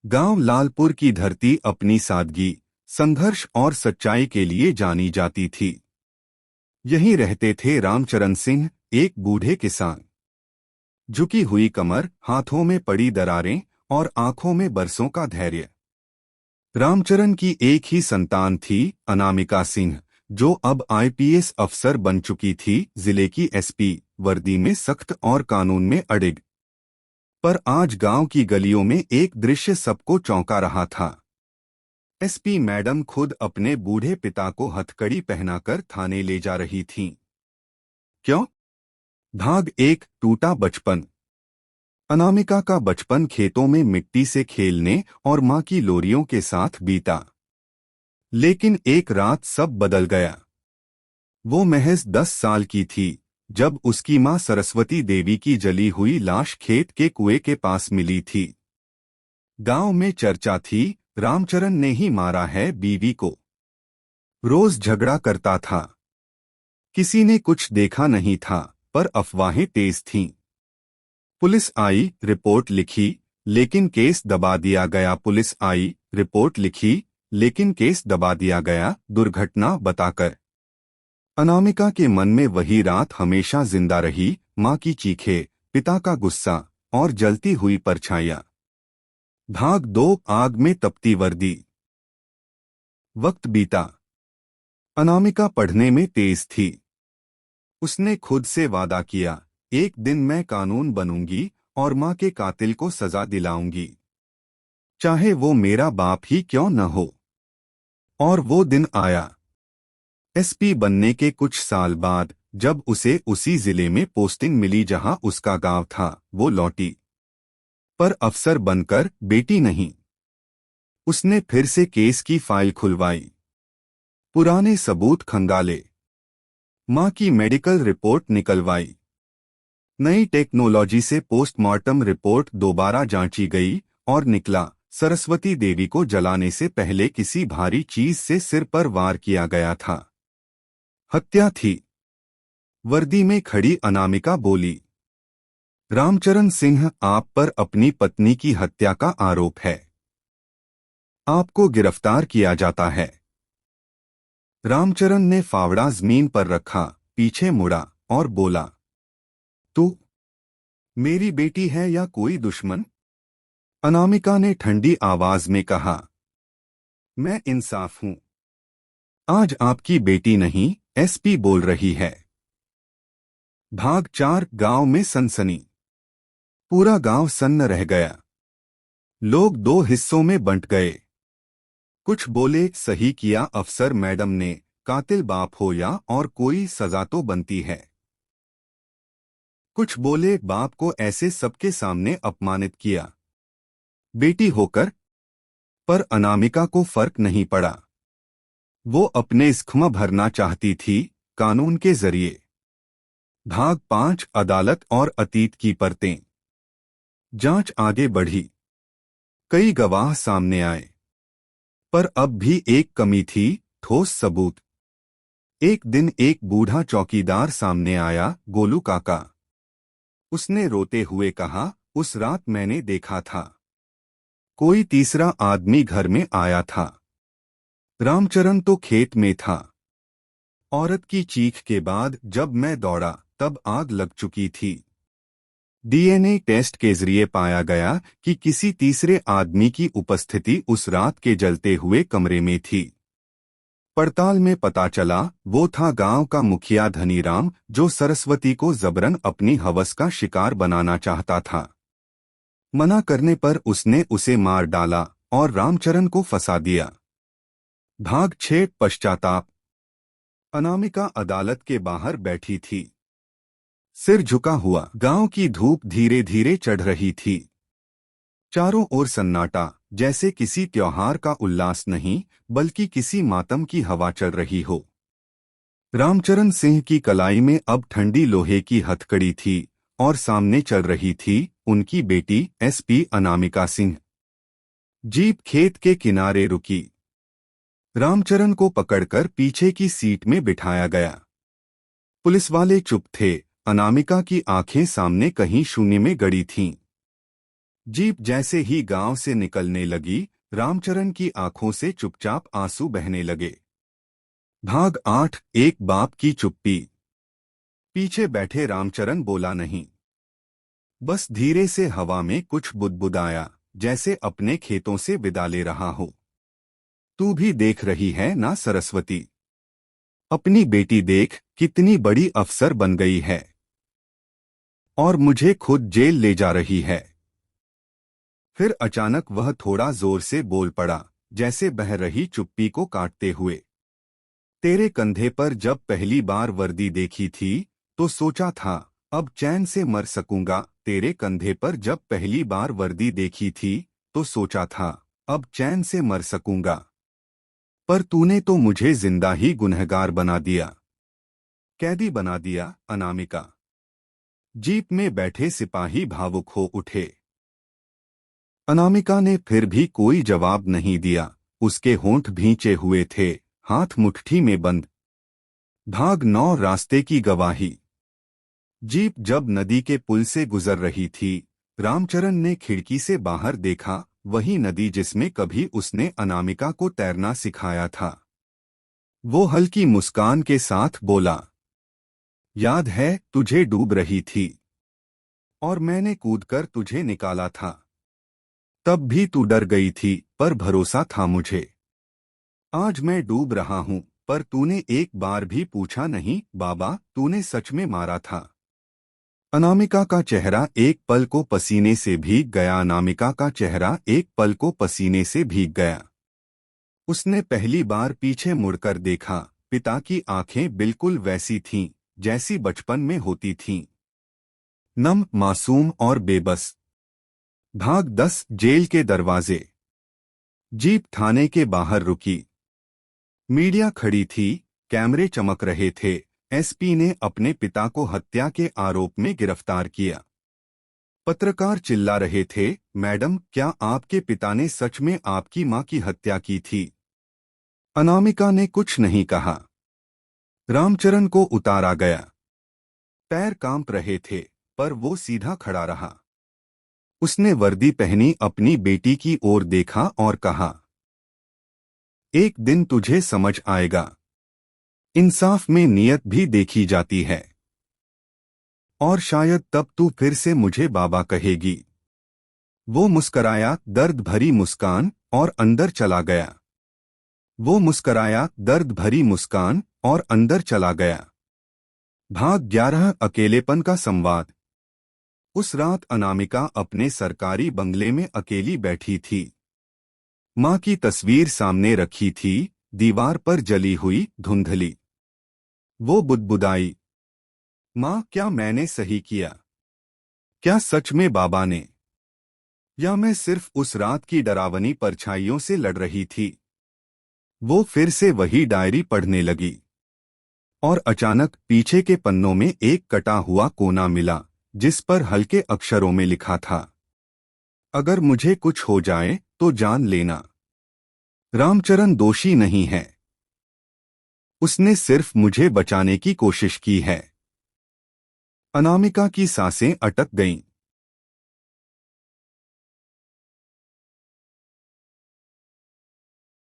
गांव लालपुर की धरती अपनी सादगी, संघर्ष और सच्चाई के लिए जानी जाती थी। यहीं रहते थे रामचरण सिंह, एक बूढ़े किसान। झुकी हुई कमर, हाथों में पड़ी दरारें और आंखों में बरसों का धैर्य। रामचरण की एक ही संतान थी, अनामिका सिंह, जो अब आईपीएस अफसर बन चुकी थी, जिले की एसपी, वर्दी में सख्त और कानून में अडिग। पर आज गांव की गलियों में एक दृश्य सबको चौंका रहा था। एसपी मैडम खुद अपने बूढ़े पिता को हथकड़ी पहनाकर थाने ले जा रही थीं। क्यों? भाग एक, टूटा बचपन। अनामिका का बचपन खेतों में मिट्टी से खेलने और मां की लोरियों के साथ बीता। लेकिन एक रात सब बदल गया। वो महज 10 साल की थी जब उसकी मां सरस्वती देवी की जली हुई लाश खेत के कुएं के पास मिली थी। गांव में चर्चा थी, रामचरण ने ही मारा है बीवी को। रोज झगड़ा करता था। किसी ने कुछ देखा नहीं था, पर अफवाहें तेज थीं। पुलिस आई, रिपोर्ट लिखी, लेकिन केस दबा दिया गया। पुलिस आई, रिपोर्ट लिखी, लेकिन केस दबा दिया गया, दुर्घटना बताकर। अनामिका के मन में वही रात हमेशा जिंदा रही, मां की चीखें, पिता का गुस्सा और जलती हुई परछाइयां। भाग दो, आग में तपती वर्दी। वक्त बीता। अनामिका पढ़ने में तेज थी। उसने खुद से वादा किया, एक दिन मैं कानून बनूंगी और मां के कातिल को सजा दिलाऊंगी, चाहे वो मेरा बाप ही क्यों न हो। और वो दिन आया। एसपी बनने के कुछ साल बाद, जब उसे उसी जिले में पोस्टिंग मिली जहां उसका गांव था, वो लौटी। पर अफसर बनकर, बेटी नहीं। उसने फिर से केस की फाइल खुलवाई, पुराने सबूत खंगाले, मां की मेडिकल रिपोर्ट निकलवाई। नई टेक्नोलॉजी से पोस्टमार्टम रिपोर्ट दोबारा जांची गई और निकला, सरस्वती देवी को जलाने से पहले किसी भारी चीज से सिर पर वार किया गया था। हत्या थी। वर्दी में खड़ी अनामिका बोली, रामचरण सिंह, आप पर अपनी पत्नी की हत्या का आरोप है। आपको गिरफ्तार किया जाता है। रामचरण ने फावड़ा जमीन पर रखा, पीछे मुड़ा और बोला, तू मेरी बेटी है या कोई दुश्मन? अनामिका ने ठंडी आवाज में कहा, मैं इंसाफ हूं। आज आपकी बेटी नहीं, एसपी बोल रही है। भाग 4, गांव में सनसनी। पूरा गांव सन्न रह गया। लोग दो हिस्सों में बंट गए। कुछ बोले, सही किया अफसर मैडम ने, कातिल बाप हो या और कोई सजा तो बनती है। कुछ बोले, बाप को ऐसे सबके सामने अपमानित किया, बेटी होकर। पर अनामिका को फर्क नहीं पड़ा। वो अपने जख्म भरना चाहती थी, कानून के जरिए। भाग 5, अदालत और अतीत की परतें। जांच आगे बढ़ी। कई गवाह सामने आए। पर अब भी एक कमी थी, ठोस सबूत। एक दिन एक बूढ़ा चौकीदार सामने आया, गोलू काका। उसने रोते हुए कहा, उस रात मैंने देखा था, कोई तीसरा आदमी घर में आया था। रामचरण तो खेत में था। औरत की चीख के बाद जब मैं दौड़ा, तब आग लग चुकी थी। डीएनए टेस्ट के जरिए पाया गया कि किसी तीसरे आदमी की उपस्थिति उस रात के जलते हुए कमरे में थी। पड़ताल में पता चला, वो था गांव का मुखिया धनीराम, जो सरस्वती को जबरन अपनी हवस का शिकार बनाना चाहता था। मना करने पर उसने उसे मार डाला और रामचरण को फंसा दिया। भाग 6, पश्चाताप। अनामिका अदालत के बाहर बैठी थी, सिर झुका हुआ। गांव की धूप धीरे धीरे चढ़ रही थी। चारों ओर सन्नाटा, जैसे किसी त्योहार का उल्लास नहीं, बल्कि किसी मातम की हवा चल रही हो। रामचरण सिंह की कलाई में अब ठंडी लोहे की हथकड़ी थी और सामने चल रही थी उनकी बेटी एसपी अनामिका सिंह। जीप खेत के किनारे रुकी। रामचरण को पकड़कर पीछे की सीट में बिठाया गया। पुलिस वाले चुप थे। अनामिका की आंखें सामने कहीं शून्य में गड़ी थीं। जीप जैसे ही गांव से निकलने लगी, रामचरण की आंखों से चुपचाप आंसू बहने लगे। भाग 8। एक बाप की चुप्पी। पीछे बैठे रामचरण बोला नहीं, बस धीरे से हवा में कुछ बुदबुदाया, जैसे अपने खेतों से विदा ले रहा हो। तू भी देख रही है ना सरस्वती, अपनी बेटी देख कितनी बड़ी अफसर बन गई है, और मुझे खुद जेल ले जा रही है। फिर अचानक वह थोड़ा जोर से बोल पड़ा, जैसे बह रही चुप्पी को काटते हुए। तेरे कंधे पर जब पहली बार वर्दी देखी थी तो सोचा था अब चैन से मर सकूंगा। तेरे कंधे पर जब पहली बार वर्दी देखी थी तो सोचा था अब चैन से मर सकूंगा, पर तूने तो मुझे जिंदा ही गुनहगार बना दिया, कैदी बना दिया। अनामिका। जीप में बैठे सिपाही भावुक हो उठे। अनामिका ने फिर भी कोई जवाब नहीं दिया। उसके होंठ भींचे हुए थे, हाथ मुट्ठी में बंद। भाग 9। रास्ते की गवाही। जीप जब नदी के पुल से गुजर रही थी, रामचरण ने खिड़की से बाहर देखा, वही नदी जिसमें कभी उसने अनामिका को तैरना सिखाया था। वो हल्की मुस्कान के साथ बोला, याद है तुझे डूब रही थी और मैंने कूदकर तुझे निकाला था। तब भी तू डर गई थी, पर भरोसा था मुझे। आज मैं डूब रहा हूं, पर तूने एक बार भी पूछा नहीं, बाबा तूने सच में मारा था। अनामिका का चेहरा एक पल को पसीने से भीग गया। अनामिका का चेहरा एक पल को पसीने से भीग गया। उसने पहली बार पीछे मुड़कर देखा। पिता की आंखें बिल्कुल वैसी थीं जैसी बचपन में होती थीं, नम, मासूम और बेबस। भाग 10। जेल के दरवाजे। जीप थाने के बाहर रुकी। मीडिया खड़ी थी, कैमरे चमक रहे थे। एसपी ने अपने पिता को हत्या के आरोप में गिरफ्तार किया। पत्रकार चिल्ला रहे थे, मैडम क्या आपके पिता ने सच में आपकी मां की हत्या की थी? अनामिका ने कुछ नहीं कहा। रामचरण को उतारा गया। पैर कांप रहे थे, पर वो सीधा खड़ा रहा। उसने वर्दी पहनी, अपनी बेटी की ओर देखा और कहा, एक दिन तुझे समझ आएगा, इंसाफ में नियत भी देखी जाती है, और शायद तब तू फिर से मुझे बाबा कहेगी। वो मुस्कराया, दर्द भरी मुस्कान, और अंदर चला गया। वो मुस्कराया, दर्द भरी मुस्कान, और अंदर चला गया। भाग 11। अकेलेपन का संवाद। उस रात अनामिका अपने सरकारी बंगले में अकेली बैठी थी। मां की तस्वीर सामने रखी थी, दीवार पर जली हुई, धुंधली। वो बुदबुदाई, मां क्या मैंने सही किया? क्या सच में बाबा ने? या मैं सिर्फ उस रात की डरावनी परछाइयों से लड़ रही थी? वो फिर से वही डायरी पढ़ने लगी, और अचानक पीछे के पन्नों में एक कटा हुआ कोना मिला, जिस पर हल्के अक्षरों में लिखा था, अगर मुझे कुछ हो जाए तो जान लेना। रामचरण दोषी नहीं है, उसने सिर्फ मुझे बचाने की कोशिश की है। अनामिका की सांसें अटक गईं।